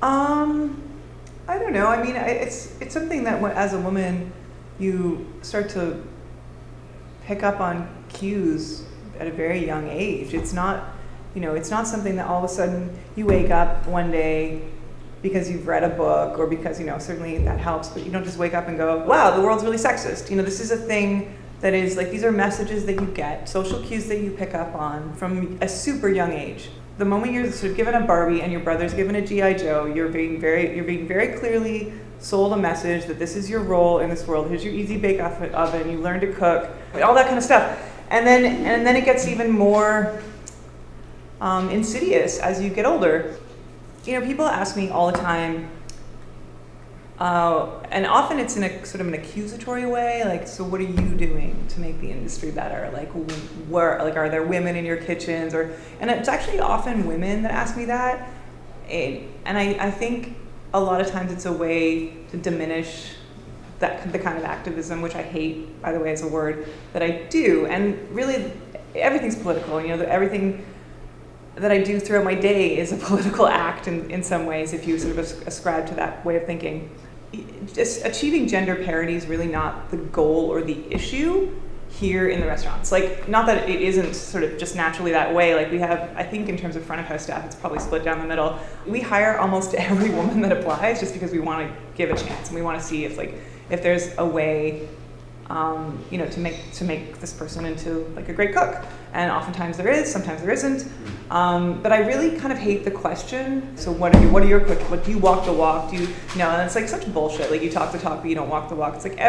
Um, I don't know. I mean, it's something that as a woman, you start to pick up on cues at a very young age. It's not, it's not something that all of a sudden you wake up one day because you've read a book or because, certainly that helps, but you don't just wake up and go, wow, the world's really sexist. This is a thing that is like, these are messages that you get, social cues that you pick up on from a super young age. The moment you're sort of given a Barbie and your brother's given a G.I. Joe, you're being very clearly sold a message that this is your role in this world. Here's your easy bake oven, you learn to cook, all that kind of stuff. And then it gets even more insidious as you get older. People ask me all the time, and often it's in a sort of an accusatory way, like, so what are you doing to make the industry better? Like, are there women in your kitchens? And it's actually often women that ask me that. And I think a lot of times it's a way to diminish the kind of activism, which I hate, by the way, as a word, that I do. And really, everything's political. Everything that I do throughout my day is a political act in some ways, if you sort of ascribe to that way of thinking. Just achieving gender parity is really not the goal or the issue here in the restaurants. Like, not that it isn't sort of just naturally that way. Like, we have, I think in terms of front of house staff, it's probably split down the middle. We hire almost every woman that applies just because we want to give a chance and we want to see if there's a way to make this person into like a great cook. And oftentimes there is, sometimes there isn't. But I really kind of hate the question. So what are your cooking? What do you walk the walk? And it's like such bullshit. Like, you talk the talk, but you don't walk the walk. It's like,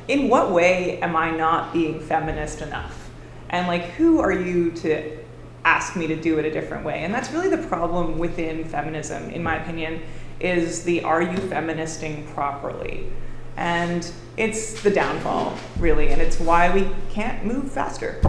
in what way am I not being feminist enough? And like, who are you to ask me to do it a different way? And that's really the problem within feminism, in my opinion, is are you feministing properly? And it's the downfall, really, and it's why we can't move faster.